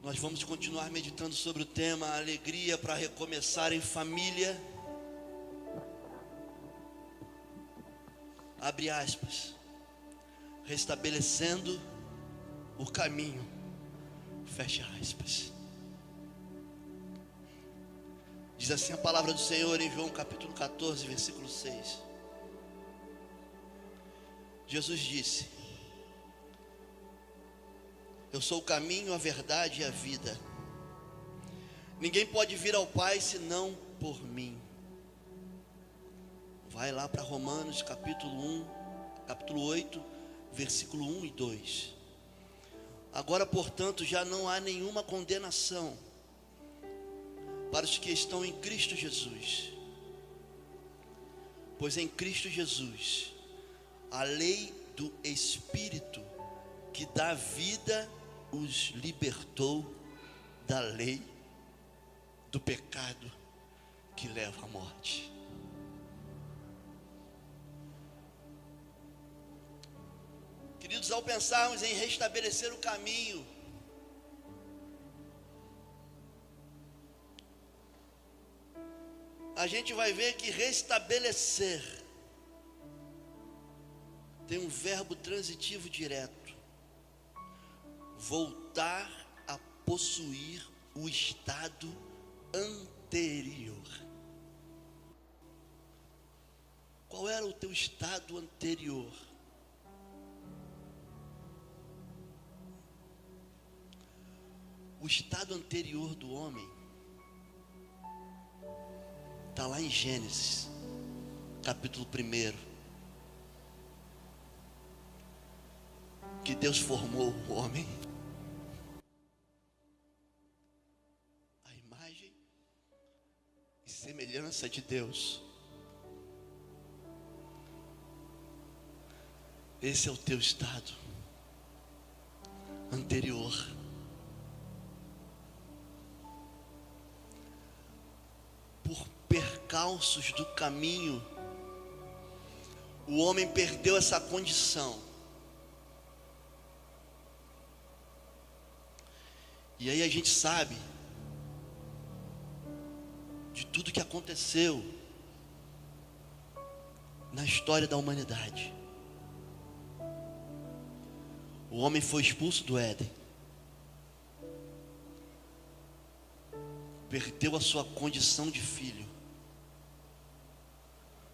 Nós vamos continuar meditando sobre o tema alegria para recomeçar em família. Abre aspas. Restabelecendo o caminho. Fecha aspas. Diz assim a palavra do Senhor em João capítulo 14, versículo 6. Jesus disse: eu sou o caminho, a verdade e a vida. Ninguém pode vir ao Pai senão por mim. Vai lá para Romanos capítulo 8, versículo 1 e 2. Agora, portanto, já não há nenhuma condenação para os que estão em Cristo Jesus. Pois em Cristo Jesus, a lei do Espírito que dá vida os libertou da lei do pecado que leva à morte. Queridos, ao pensarmos em restabelecer o caminho, a gente vai ver que restabelecer tem um verbo transitivo direto: voltar a possuir o estado anterior. Qual era o teu estado anterior? O estado anterior do homem está lá em Gênesis, capítulo 1. Que Deus formou o homem à imagem e semelhança de Deus. Esse é o teu estado anterior. Por percalços do caminho, o homem perdeu essa condição. E aí a gente sabe de tudo que aconteceu na história da humanidade. O homem foi expulso do Éden, perdeu a sua condição de filho,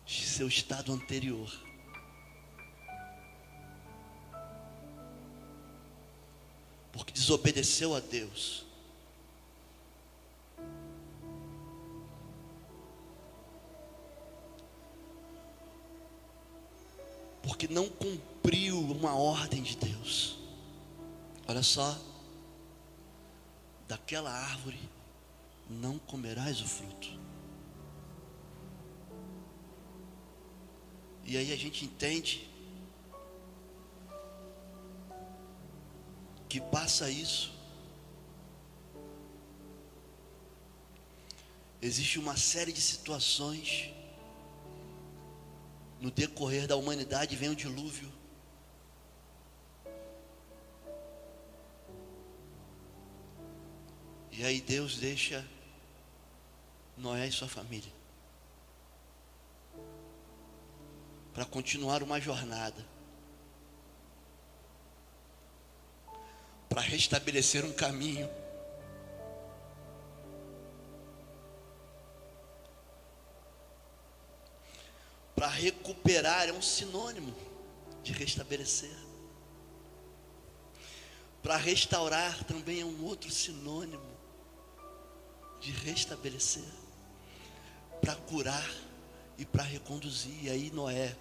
de seu estado anterior. Porque desobedeceu a Deus. Porque não cumpriu uma ordem de Deus. Olha só: daquela árvore não comerás o fruto. E aí a gente entende que passa isso. Existe uma série de situações no decorrer da humanidade. Vem o dilúvio. E aí Deus deixa Noé e sua família para continuar uma jornada, para restabelecer um caminho, para recuperar. É um sinônimo de restabelecer. Para restaurar também é um outro sinônimo de restabelecer. Para curar e para reconduzir. E aí Noé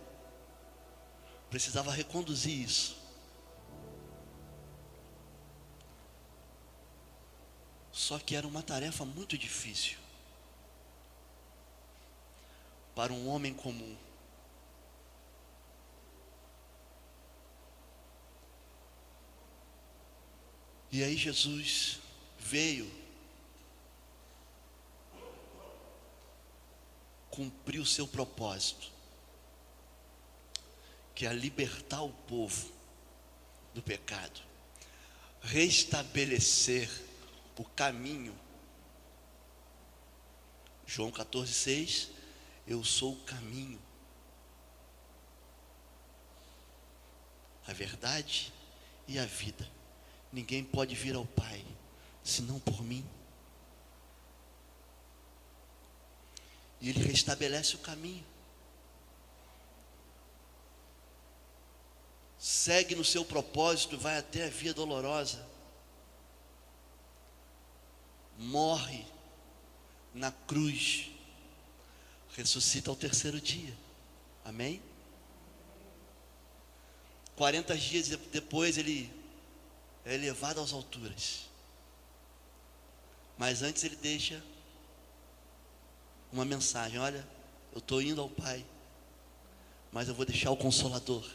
precisava reconduzir isso. Só que era uma tarefa muito difícil para um homem comum. E aí Jesus veio, cumprir o seu propósito, que é libertar o povo do pecado, restabelecer o caminho. João 14,6, eu sou o caminho, a verdade e a vida. Ninguém pode vir ao Pai, senão por mim. E Ele restabelece o caminho. Segue no seu propósito, vai até a via dolorosa. Morre na cruz, ressuscita ao terceiro dia. Amém? 40 dias depois ele é elevado às alturas. Mas antes ele deixa uma mensagem: olha, eu estou indo ao Pai, mas eu vou deixar o Consolador.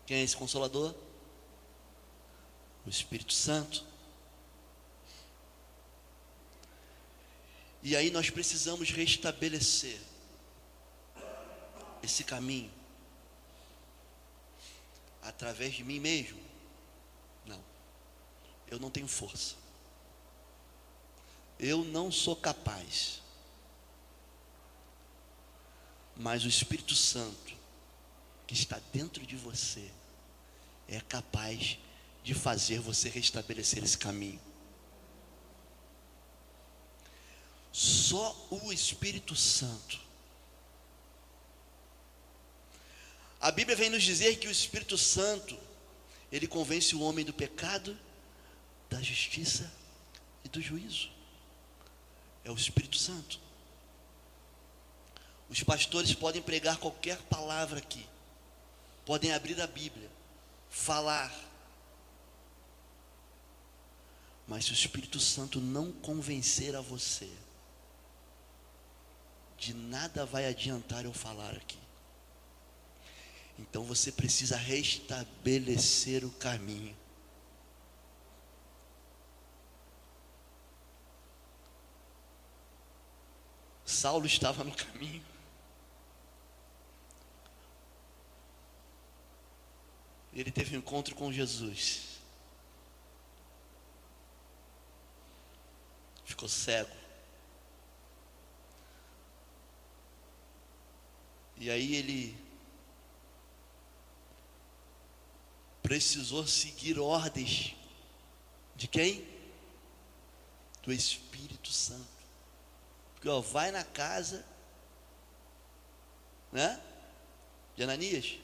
Quem é esse Consolador? O Espírito Santo. E aí nós precisamos restabelecer esse caminho através de mim mesmo. Não, eu não tenho força, eu não sou capaz, mas o Espírito Santo que está dentro de você é capaz de fazer você restabelecer esse caminho. Só o Espírito Santo. A Bíblia vem nos dizer que o Espírito Santo, ele convence o homem do pecado, da justiça e do juízo. É o Espírito Santo. Os pastores podem pregar qualquer palavra aqui, podem abrir a Bíblia, falar, mas se o Espírito Santo não convencer a você, de nada vai adiantar eu falar aqui. Então você precisa restabelecer o caminho. Saulo estava no caminho. Ele teve um encontro com Jesus. Ficou cego. E aí ele precisou seguir ordens de quem? Do Espírito Santo. Porque vai na casa, né? De Ananias.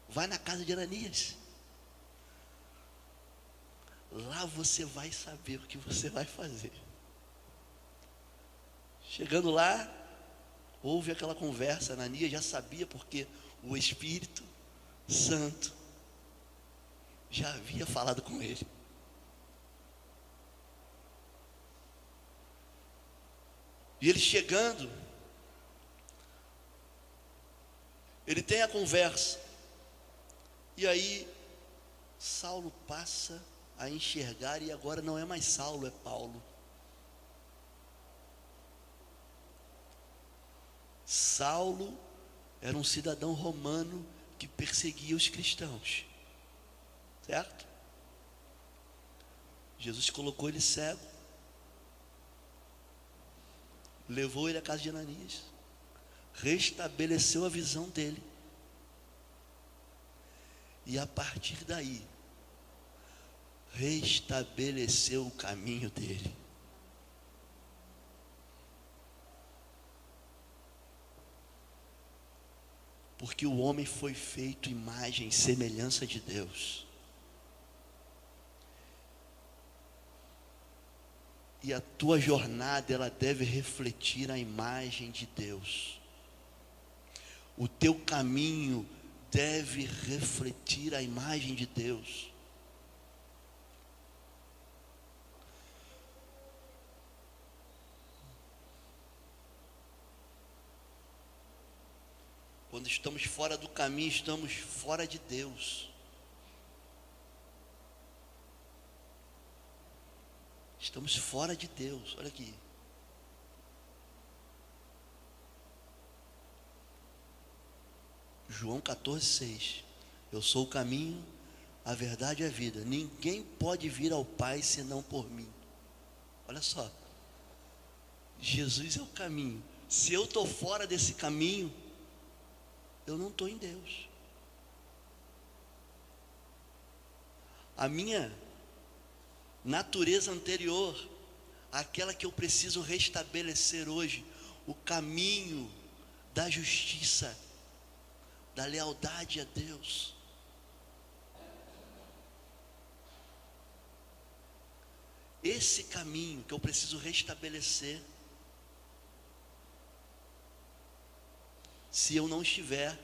Vai na casa de Ananias. Lá você vai saber o que você vai fazer. Chegando lá, houve aquela conversa. Ananias já sabia, porque o Espírito Santo já havia falado com ele. E ele chegando, ele tem a conversa. E aí Saulo passa a enxergar, e agora não é mais Saulo, é Paulo. Saulo era um cidadão romano que perseguia os cristãos, certo? Jesus colocou ele cego, levou ele à casa de Ananias, restabeleceu a visão dele, e a partir daí restabeleceu o caminho dele. Porque o homem foi feito imagem e semelhança de Deus. E a tua jornada, ela deve refletir a imagem de Deus. O teu caminho deve refletir a imagem de Deus. Quando estamos fora do caminho, estamos fora de Deus. Estamos fora de Deus. Olha aqui. João 14,6. Eu sou o caminho, a verdade e a vida. Ninguém pode vir ao Pai senão por mim. Olha só, Jesus é o caminho. Se eu estou fora desse caminho, eu não estou em Deus. A minha natureza anterior, aquela que eu preciso restabelecer hoje, o caminho da justiça, da lealdade a Deus. Esse caminho que eu preciso restabelecer, se eu não estiver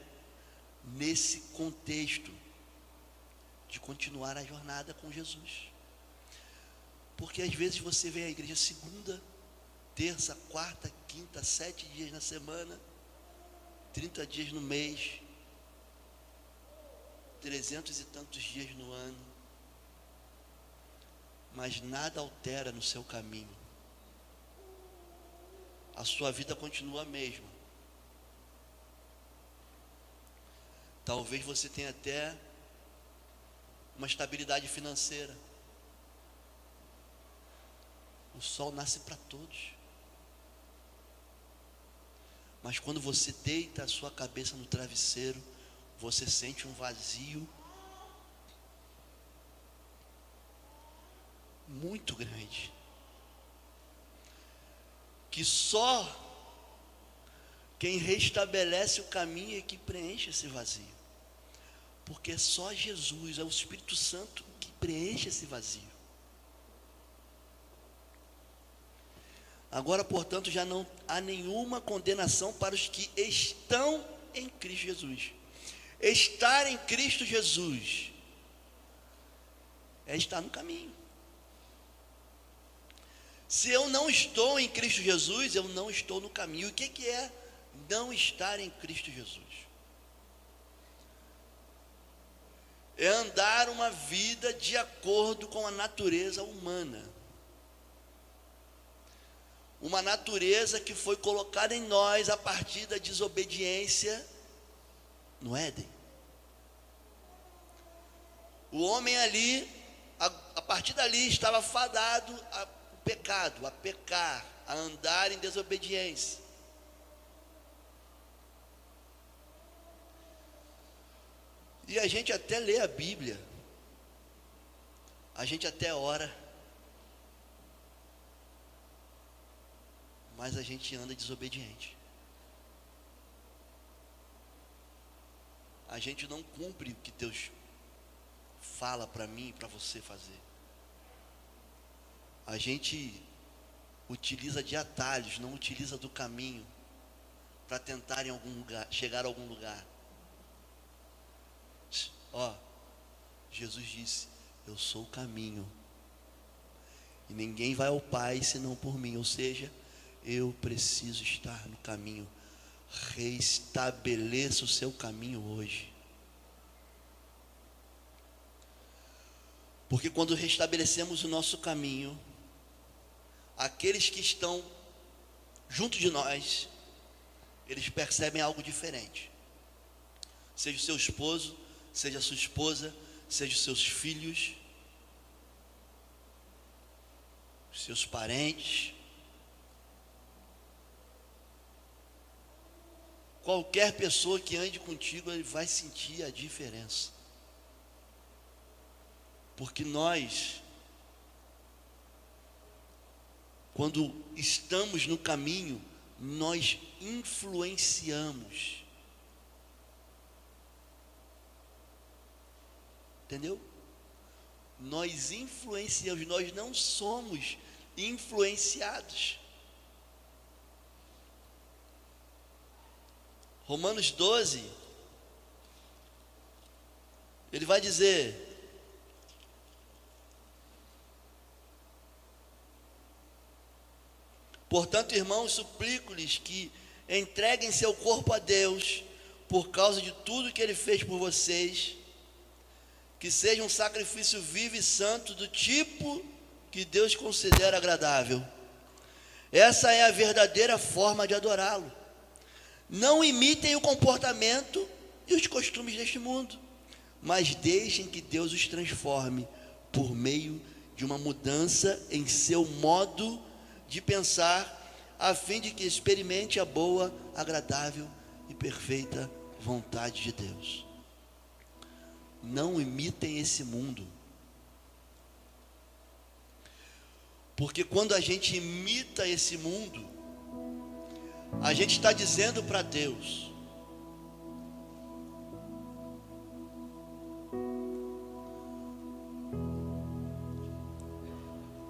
nesse contexto de continuar a jornada com Jesus. Porque às vezes você vem à igreja segunda, terça, quarta, quinta, 7 dias na semana, 30 dias no mês, 300 e tantos dias no ano, mas nada altera no seu caminho. A sua vida continua a mesma. Talvez você tenha até uma estabilidade financeira. O sol nasce para todos. Mas quando você deita a sua cabeça no travesseiro, você sente um vazio muito grande, que só quem restabelece o caminho é que preenche esse vazio, porque é só Jesus, é o Espírito Santo que preenche esse vazio. Agora, portanto, já não há nenhuma condenação para os que estão em Cristo Jesus. Estar em Cristo Jesus é estar no caminho. Se eu não estou em Cristo Jesus, eu não estou no caminho. O que é não estar em Cristo Jesus? É andar uma vida de acordo com a natureza humana. Uma natureza que foi colocada em nós a partir da desobediência no Éden. O homem ali, a partir dali, estava fadado ao pecado, a pecar, a andar em desobediência. E a gente até lê a Bíblia, a gente até ora, mas a gente anda desobediente. A gente não cumpre o que Deus fala para mim e para você fazer. A gente utiliza de atalhos, não utiliza do caminho para tentar em algum lugar, chegar a algum lugar. Ó, Jesus disse: eu sou o caminho, e ninguém vai ao Pai senão por mim. Ou seja, eu preciso estar no caminho. Restabeleça o seu caminho hoje. Porque quando restabelecemos o nosso caminho, aqueles que estão junto de nós, eles percebem algo diferente. Seja o seu esposo, seja a sua esposa, seja os seus filhos, os seus parentes, qualquer pessoa que ande contigo, ele vai sentir a diferença. Porque nós, quando estamos no caminho, nós influenciamos. Entendeu? Nós influenciamos, nós não somos influenciados. Romanos 12, ele vai dizer: portanto, irmãos, suplico-lhes que entreguem seu corpo a Deus, por causa de tudo que Ele fez por vocês, que seja um sacrifício vivo e santo, do tipo que Deus considera agradável. Essa é a verdadeira forma de adorá-lo. Não imitem o comportamento e os costumes deste mundo, mas deixem que Deus os transforme por meio de uma mudança em seu modo de pensar, a fim de que experimente a boa, agradável e perfeita vontade de Deus. Não imitem esse mundo, porque quando a gente imita esse mundo, a gente está dizendo para Deus: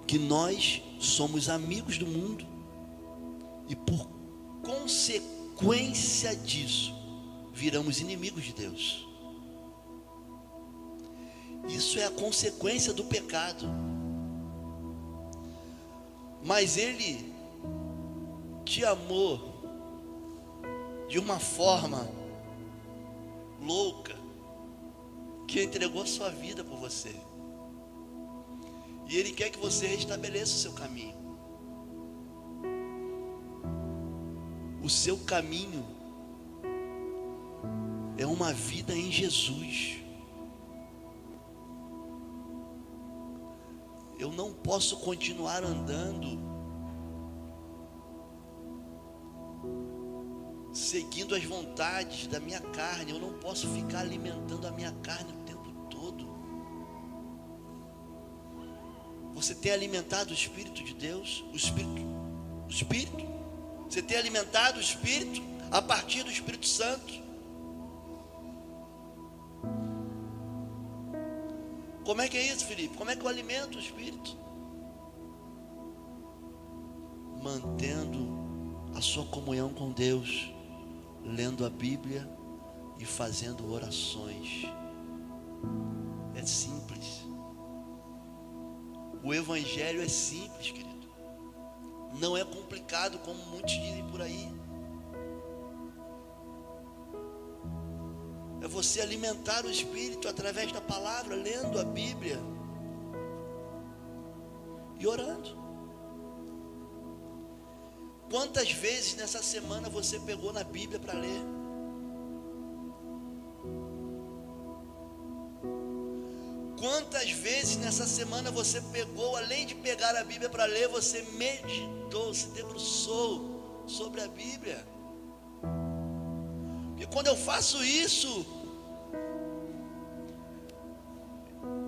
que nós somos amigos do mundo, e por consequência disso, viramos inimigos de Deus. Isso é a consequência do pecado. Mas Ele te amou de uma forma louca, que entregou a sua vida por você. E Ele quer que você restabeleça o seu caminho. O seu caminho é uma vida em Jesus. Eu não posso continuar andando seguindo as vontades da minha carne. Eu não posso ficar alimentando a minha carne o tempo todo. Você tem alimentado o Espírito de Deus? O Espírito? Você tem alimentado o Espírito a partir do Espírito Santo? Como é que é isso, Felipe? Como é que eu alimento o Espírito? Mantendo a sua comunhão com Deus, lendo a Bíblia e fazendo orações. É simples. O Evangelho é simples, querido. Não é complicado como muitos dizem por aí. É você alimentar o Espírito através da palavra, lendo a Bíblia e orando. Quantas vezes nessa semana você pegou na Bíblia para ler? Quantas vezes nessa semana você pegou, além de pegar a Bíblia para ler, você meditou, se debruçou sobre a Bíblia? Porque quando eu faço isso,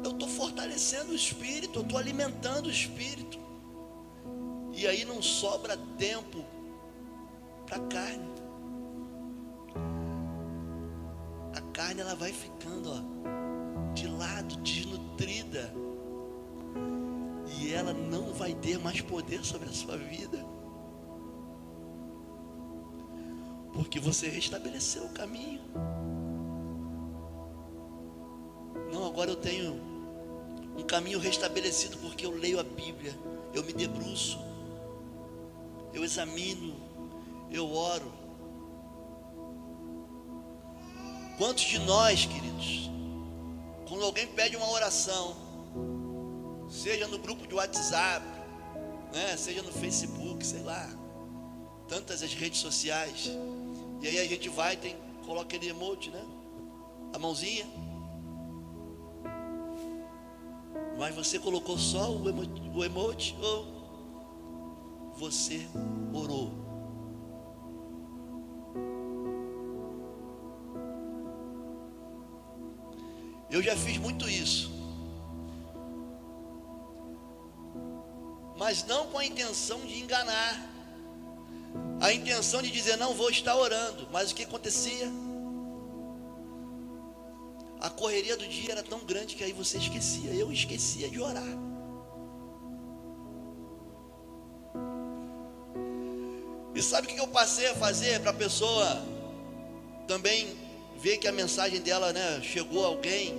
eu estou fortalecendo o Espírito, eu estou alimentando o Espírito. E aí não sobra tempo para a carne. A carne, ela vai ficando, de lado, desnutrida. E ela não vai ter mais poder sobre a sua vida. Porque você restabeleceu o caminho. Não, agora eu tenho um caminho restabelecido porque eu leio a Bíblia, eu me debruço, eu examino, eu oro. Quantos de nós, queridos, quando alguém pede uma oração, seja no grupo de WhatsApp, né, seja no Facebook, sei lá, tantas as redes sociais, e aí a gente vai, coloca aquele emoji, né, a mãozinha, mas você colocou só o emoji ou você orou? Eu já fiz muito isso, mas não com a intenção de enganar, a intenção de dizer não vou estar orando. Mas o que acontecia? A correria do dia era tão grande que aí você esquecia, eu esquecia de orar. E sabe o que eu passei a fazer para a pessoa também ver que a mensagem dela, né, chegou a alguém?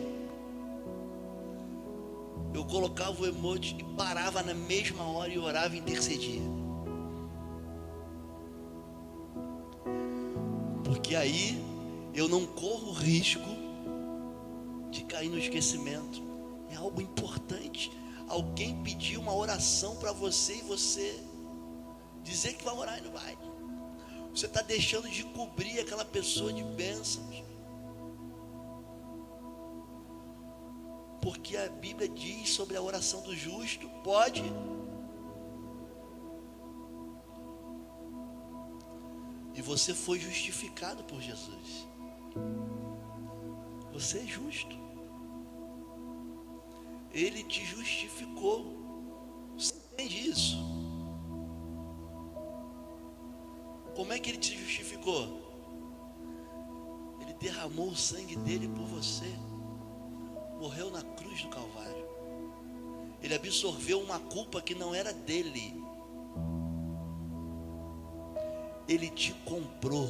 Eu colocava o emoji e parava na mesma hora e orava e intercedia. Porque aí eu não corro o risco de cair no esquecimento. É algo importante. Alguém pedir uma oração para você e você dizer que vai orar e não vai. Você está deixando de cobrir aquela pessoa de bênçãos. porque a Bíblia diz sobre a oração do justo, pode. E você foi justificado por Jesus. Você é justo. Ele te justificou. Você entende isso? Como é que ele te justificou? Ele derramou o sangue dele por você. Morreu na cruz do Calvário. Ele absorveu uma culpa que não era dele. Ele te comprou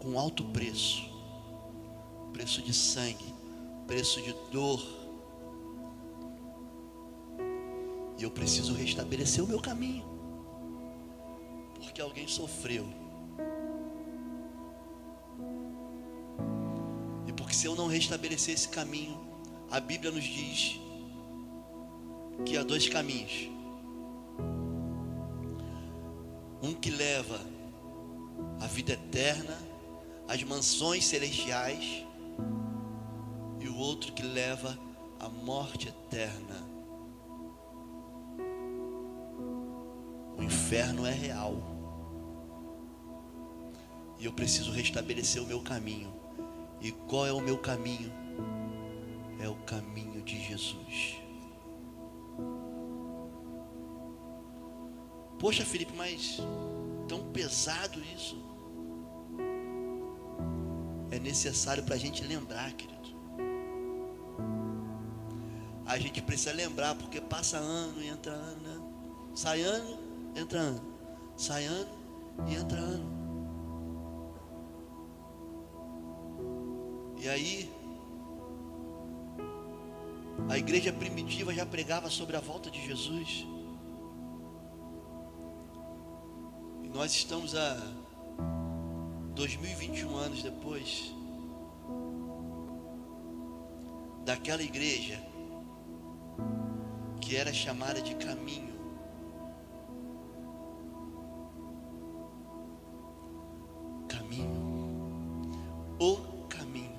com alto preço, preço de sangue, preço de dor. E eu preciso restabelecer o meu caminho, porque alguém sofreu. E porque se eu não restabelecer esse caminho, a Bíblia nos diz que há dois caminhos. Um que leva à vida eterna, às mansões celestiais, e o outro que leva à morte eterna. O inferno é real. E eu preciso restabelecer o meu caminho. E qual é o meu caminho? É o caminho de Jesus. Poxa, Felipe, mas tão pesado isso. É necessário para a gente lembrar, querido. A gente precisa lembrar, porque passa ano e entra ano, né? Sai ano, entra ano. Sai ano e entra ano. E aí, a igreja primitiva já pregava sobre a volta de Jesus. E nós estamos a 2021 anos depois daquela igreja que era chamada de caminho. O caminho.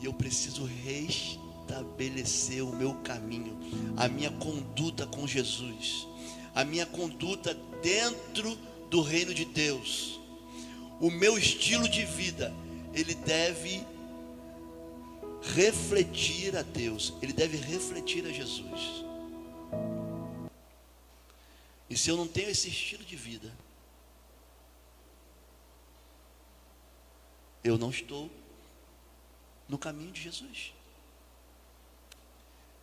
E eu preciso restabelecer o meu caminho, a minha conduta com Jesus, a minha conduta dentro do reino de Deus. O meu estilo de vida, ele deve refletir a Deus, ele deve refletir a Jesus. E se eu não tenho esse estilo de vida, eu não estou no caminho de Jesus.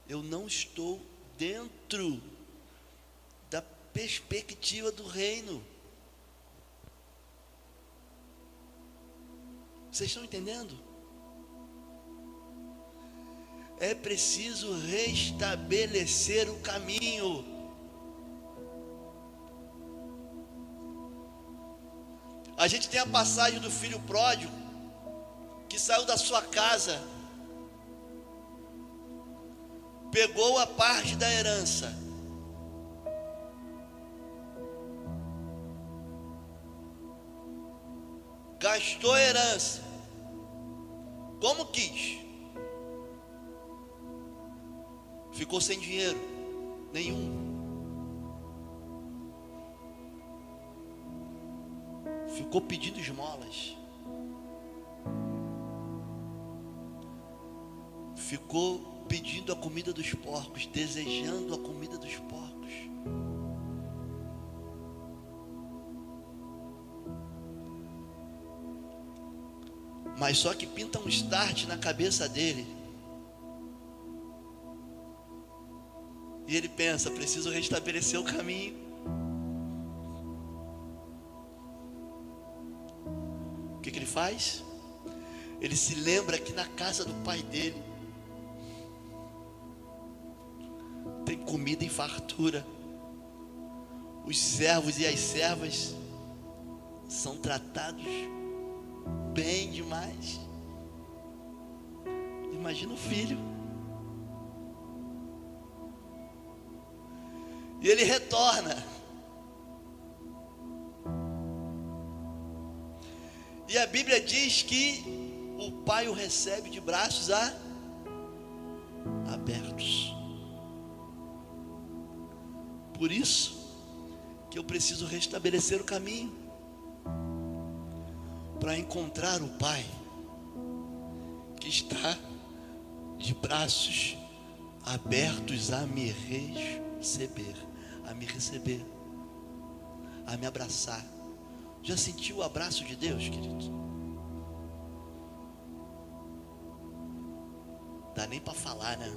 Eu não estou dentro da perspectiva do reino. Vocês estão entendendo? É preciso restabelecer o caminho. A gente tem a passagem do filho pródigo, que saiu da sua casa, pegou a parte da herança, gastou a herança como quis, ficou sem dinheiro nenhum, ficou pedindo esmolas, ficou pedindo a comida dos porcos, desejando a comida dos porcos. Mas só que pinta um start na cabeça dele. E ele pensa, preciso restabelecer o caminho. O que ele faz? Ele se lembra que na casa do pai dele tem comida em fartura. Os servos e as servas são tratados bem demais. Imagina o filho. E ele retorna. E a Bíblia diz que o Pai o recebe de braços abertos. Por isso que eu preciso restabelecer o caminho para encontrar o Pai que está de braços abertos a me receber, a me abraçar. Já sentiu o abraço de Deus, querido? Dá nem para falar, né?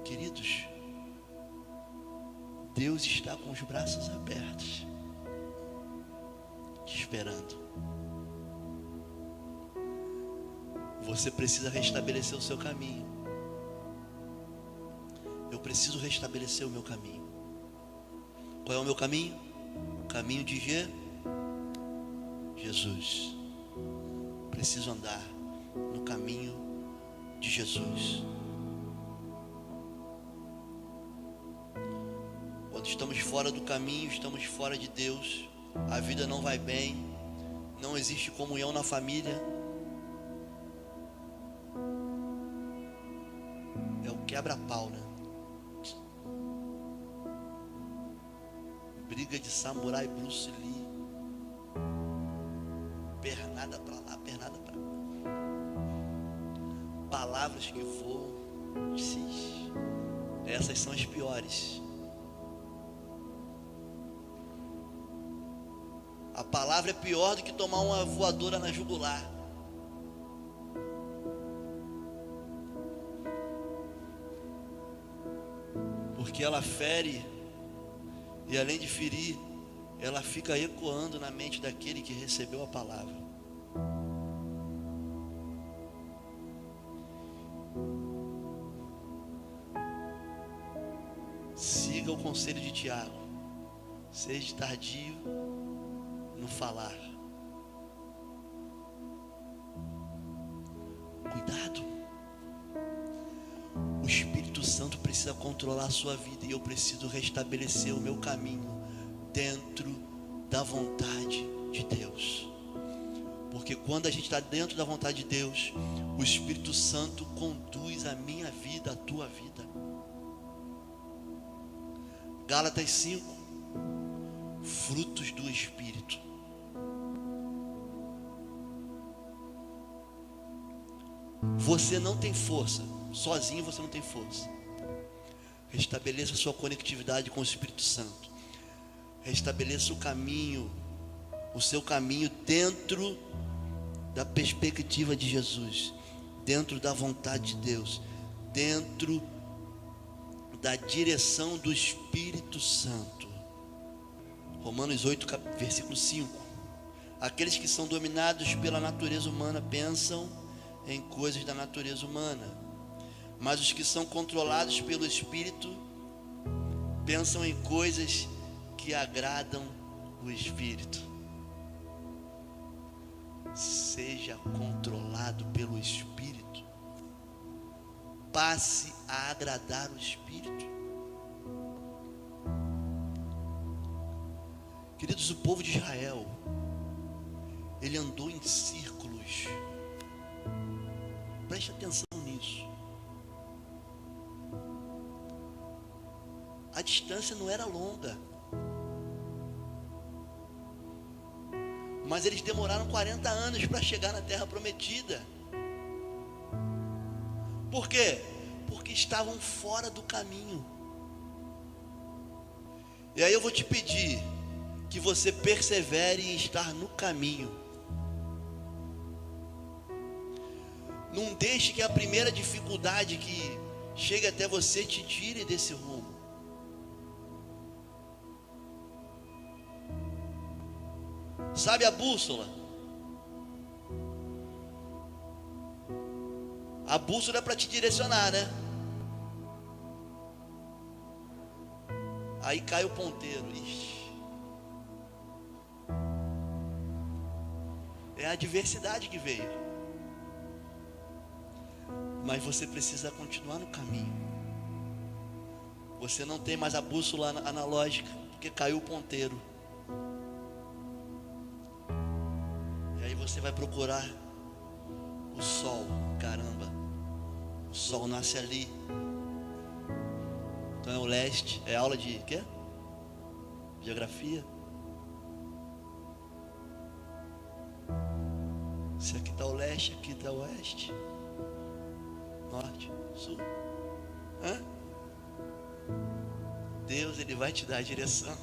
Queridos, Deus está com os braços abertos, te esperando. Você precisa restabelecer o seu caminho. Eu preciso restabelecer o meu caminho. Qual é o meu caminho? O caminho de Jesus. Preciso andar no caminho de Jesus. Quando estamos fora do caminho, estamos fora de Deus, a vida não vai bem, não existe comunhão na família. É o quebra-pau, né? Briga de samurai Bruce Lee. Pernada para lá, pernada para lá. Palavras que voam. Essas são as piores. A palavra é pior do que tomar uma voadora na jugular. Porque ela fere, e além de ferir, ela fica ecoando na mente daquele que recebeu a palavra. Siga o conselho de Tiago. Seja tardio no falar. Cuidado. O Espírito Santo precisa controlar a sua vida, e eu preciso restabelecer o meu caminho dentro da vontade de Deus. Porque quando a gente está dentro da vontade de Deus, o Espírito Santo conduz a minha vida, a tua vida. Gálatas 5, frutos do Espírito. Você não tem força, sozinho você não tem força. Restabeleça a sua conectividade com o Espírito Santo. Restabeleça o caminho, o seu caminho dentro da perspectiva de Jesus, dentro da vontade de Deus, dentro da direção do Espírito Santo. Romanos 8, versículo 5. Aqueles que são dominados pela natureza humana pensam em coisas da natureza humana, mas os que são controlados pelo Espírito pensam em coisas que agradam o Espírito. Seja controlado pelo Espírito. Passe a agradar o Espírito. Queridos, o povo de Israel, ele andou em círculos. Preste atenção nisso. A distância não era longa, mas eles demoraram 40 anos para chegar na terra prometida. Por quê? Porque estavam fora do caminho. E aí eu vou te pedir que você persevere em estar no caminho. Não deixe que a primeira dificuldade que chegue até você te tire desse rumo. Sabe a bússola? A bússola é para te direcionar, né? Aí cai o ponteiro. Ixi. É a adversidade que veio. Mas você precisa continuar no caminho. Você não tem mais a bússola analógica, porque caiu o ponteiro. você vai procurar o sol. Caramba, o sol nasce ali. Então é o leste. É aula de quê? Geografia. Se aqui está o leste, aqui está o oeste, norte, sul. Hã? Deus, Ele vai te dar a direção.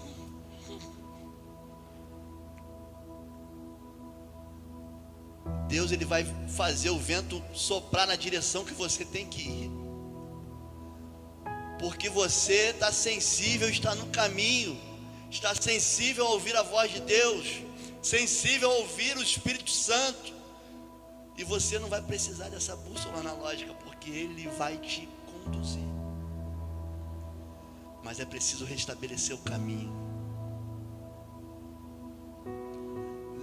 Deus, Ele vai fazer o vento soprar na direção que você tem que ir. Porque você está sensível, está no caminho, está sensível a ouvir a voz de Deus, sensível a ouvir o Espírito Santo. E você não vai precisar dessa bússola analógica, porque Ele vai te conduzir. Mas é preciso restabelecer o caminho.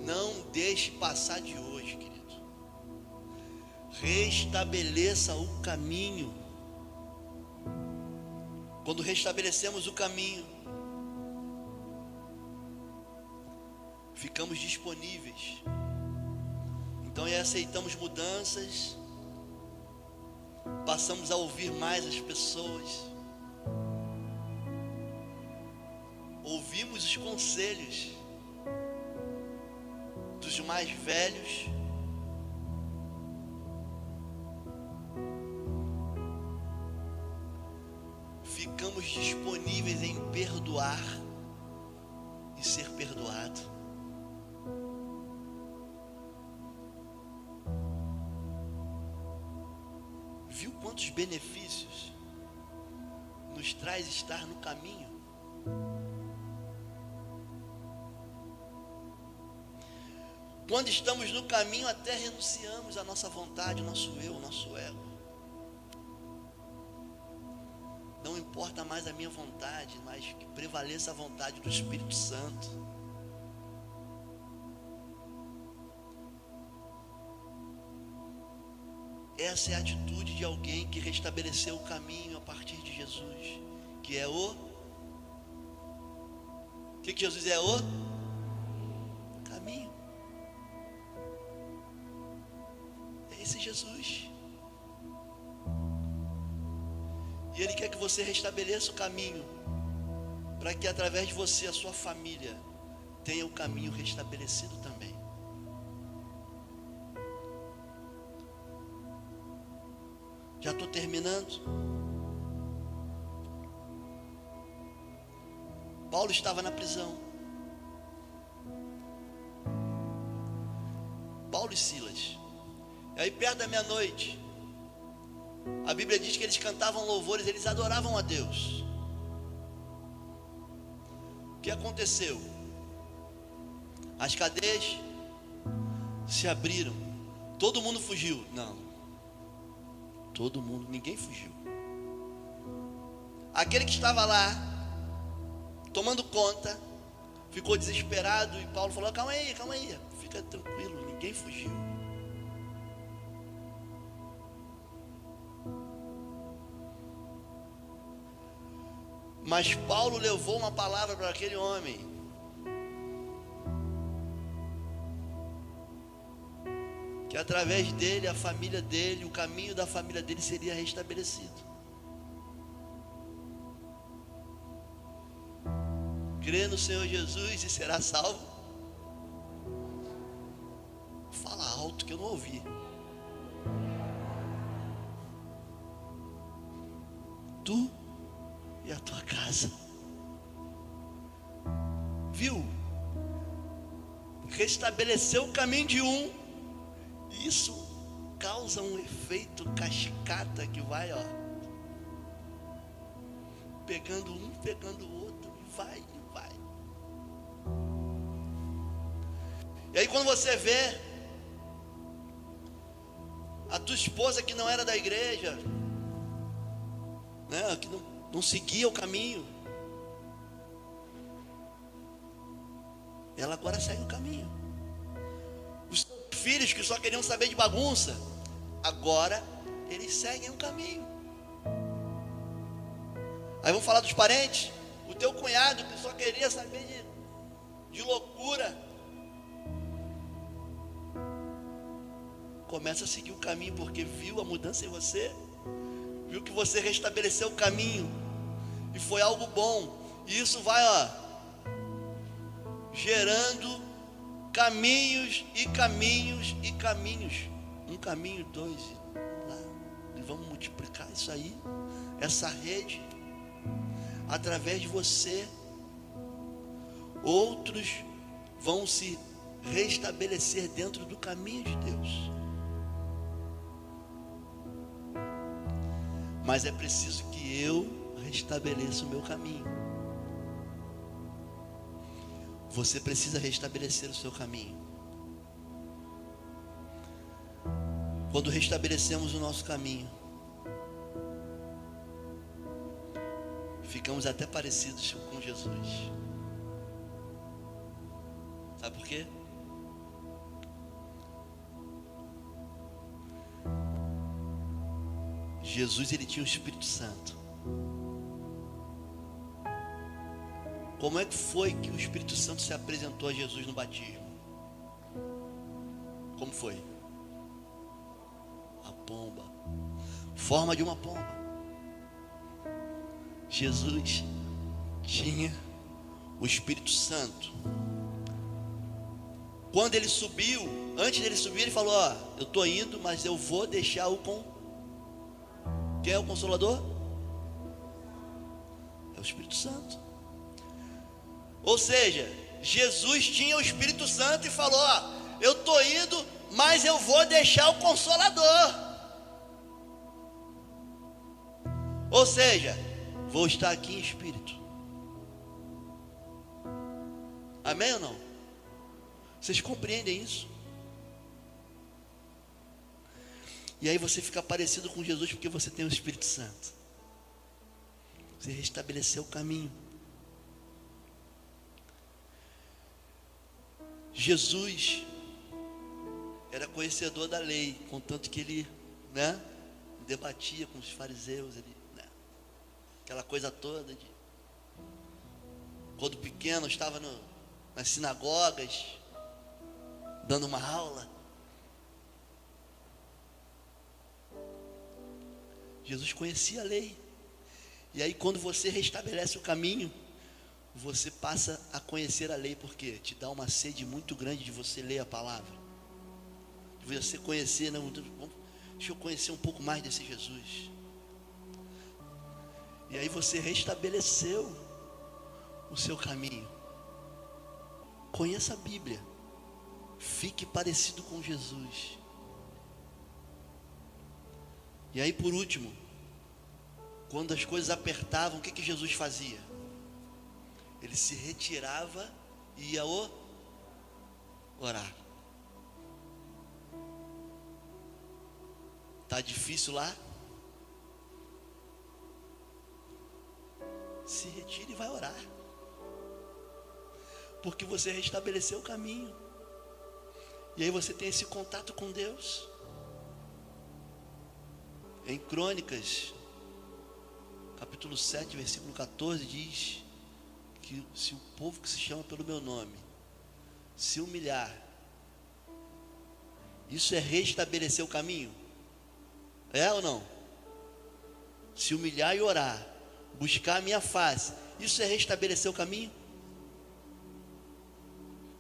Não deixe passar de hoje, querido. Restabeleça o caminho. Quando restabelecemos o caminho, ficamos disponíveis. Então aceitamos mudanças, passamos a ouvir mais as pessoas, ouvimos os conselhos dos mais velhos, ficamos disponíveis em perdoar e ser perdoado. Viu quantos benefícios nos traz estar no caminho? Quando estamos no caminho, até renunciamos à nossa vontade, o nosso eu, o nosso ego. Não importa mais a minha vontade, mas que prevaleça a vontade do Espírito Santo. Essa é a atitude de alguém que restabeleceu o caminho a partir de Jesus, que é o que Jesus é? O caminho. É esse Jesus. E Ele quer que você restabeleça o caminho, para que através de você a sua família tenha o caminho restabelecido também. Já estou terminando. Paulo estava na prisão. Paulo e Silas. E aí perto da meia-noite, a Bíblia diz que eles cantavam louvores, eles adoravam a Deus. O que aconteceu? As cadeias se abriram. Todo mundo fugiu? Não. Todo mundo, ninguém fugiu. Aquele que estava lá, tomando conta, ficou desesperado e Paulo falou: calma aí, fica tranquilo, ninguém fugiu. Mas Paulo levou uma palavra para aquele homem. Que através dele, a família dele, o caminho da família dele seria restabelecido. Crê no Senhor Jesus e será salvo. Fala alto que eu não ouvi. Tu e a tua casa. Viu? Restabeleceu o caminho de um. Isso causa um efeito cascata que vai, pegando um, pegando o outro, e vai. E aí quando você vê a tua esposa que não era da igreja, né, que não seguia o caminho, ela agora segue o caminho. Os filhos que só queriam saber de bagunça, agora eles seguem o caminho. Aí vamos falar dos parentes. O teu cunhado que só queria saber de loucura, começa a seguir o caminho, porque viu a mudança em você, viu que você restabeleceu o caminho, e foi algo bom. E isso vai, gerando caminhos e caminhos e caminhos. Um caminho, dois, e vamos multiplicar isso aí, essa rede, através de você. Outros vão se restabelecer dentro do caminho de Deus. Mas é preciso que eu restabeleça o meu caminho. Você precisa restabelecer o seu caminho. Quando restabelecemos o nosso caminho, ficamos até parecidos com Jesus. Sabe por quê? Jesus, ele tinha o Espírito Santo. Como é que foi que o Espírito Santo se apresentou a Jesus no batismo? Como foi? A pomba, forma de uma pomba. Jesus tinha o Espírito Santo. Quando ele subiu, antes dele subir, ele falou: eu estou indo, mas eu vou deixar Quem é o Consolador? É o Espírito Santo. Ou seja, Jesus tinha o Espírito Santo e falou: eu estou indo, mas eu vou deixar o Consolador. Ou seja, vou estar aqui em espírito. Amém ou não? Vocês compreendem isso? E aí você fica parecido com Jesus porque você tem o Espírito Santo. Você restabeleceu o caminho. Jesus era conhecedor da lei, contanto que ele, debatia com os fariseus, aquela coisa toda de quando pequeno estava nas sinagogas dando uma aula. Jesus conhecia a lei. E aí quando você restabelece o caminho, você passa a conhecer a lei, porque te dá uma sede muito grande de você ler a palavra, de você conhecer, deixa eu conhecer um pouco mais desse Jesus. E aí você restabeleceu o seu caminho. Conheça a Bíblia, fique parecido com Jesus. E aí por último, quando as coisas apertavam, o que Jesus fazia? Ele se retirava e ia orar. Está difícil lá? Se retire e vai orar. Porque você restabeleceu o caminho. E aí você tem esse contato com Deus. Em Crônicas, capítulo 7, versículo 14, diz que se o povo que se chama pelo meu nome se humilhar, isso é restabelecer o caminho? É ou não? Se humilhar e orar, buscar a minha face, isso é restabelecer o caminho?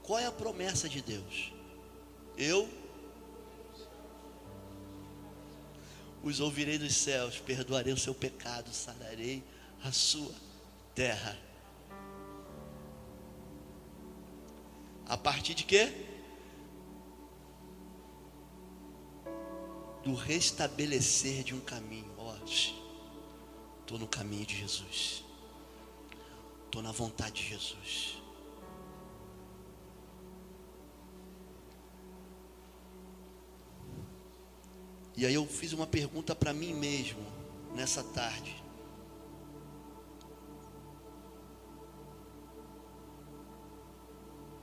Qual é a promessa de Deus? Eu os ouvirei dos céus, perdoarei o seu pecado, sararei a sua terra. A partir de quê? Do restabelecer de um caminho. Estou no caminho de Jesus, estou na vontade de Jesus. E aí eu fiz uma pergunta para mim mesmo nessa tarde.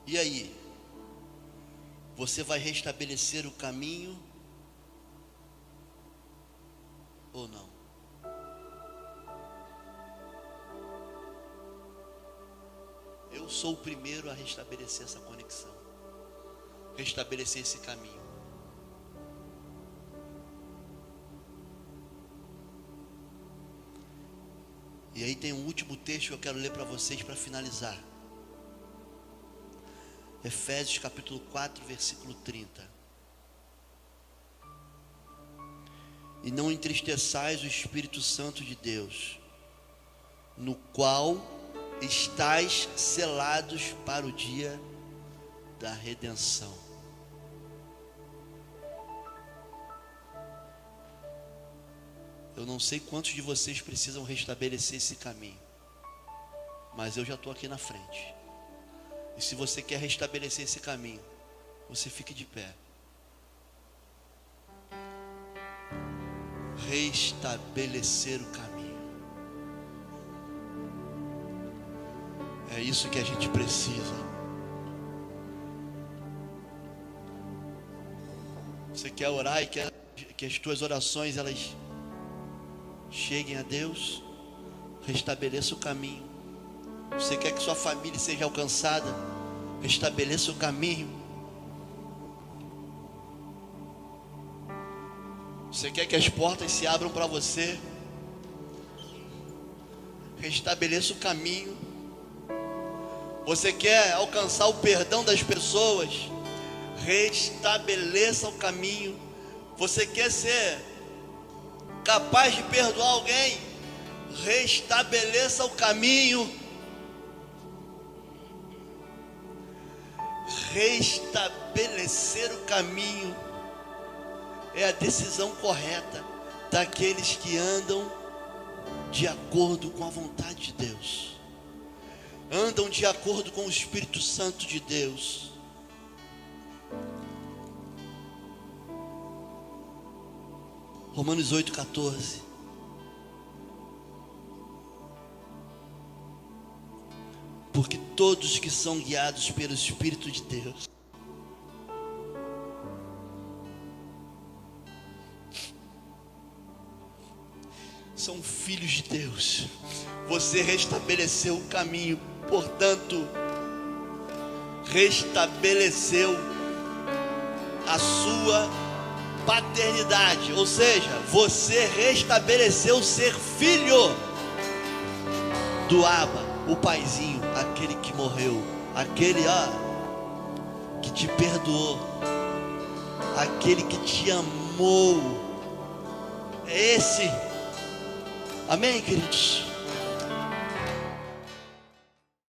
E aí? Você vai restabelecer o caminho ou não? Eu sou o primeiro a restabelecer essa conexão, restabelecer esse caminho. E aí tem um último texto que eu quero ler para vocês para finalizar. Efésios capítulo 4, versículo 30. E não entristeçais o Espírito Santo de Deus, no qual estáis selados para o dia da redenção. Eu não sei quantos de vocês precisam restabelecer esse caminho, mas eu já estou aqui na frente. E se você quer restabelecer esse caminho, você fique de pé. Restabelecer o caminho. É isso que a gente precisa. Você quer orar e quer que as tuas orações elas cheguem a Deus? Restabeleça o caminho. Você quer que sua família seja alcançada? Restabeleça o caminho. Você quer que as portas se abram para você? Restabeleça o caminho. Você quer alcançar o perdão das pessoas? Restabeleça o caminho. Você quer ser capaz de perdoar alguém? Restabeleça o caminho. Restabelecer o caminho é a decisão correta daqueles que andam de acordo com a vontade de Deus, andam de acordo com o Espírito Santo de Deus. Romanos 8,14. Porque todos que são guiados pelo Espírito de Deus são filhos de Deus. Você restabeleceu o caminho, portanto, restabeleceu a sua paternidade, ou seja, você restabeleceu ser filho do Abba, o paizinho, aquele que morreu, aquele que te perdoou, aquele que te amou. É esse. Amém, queridos?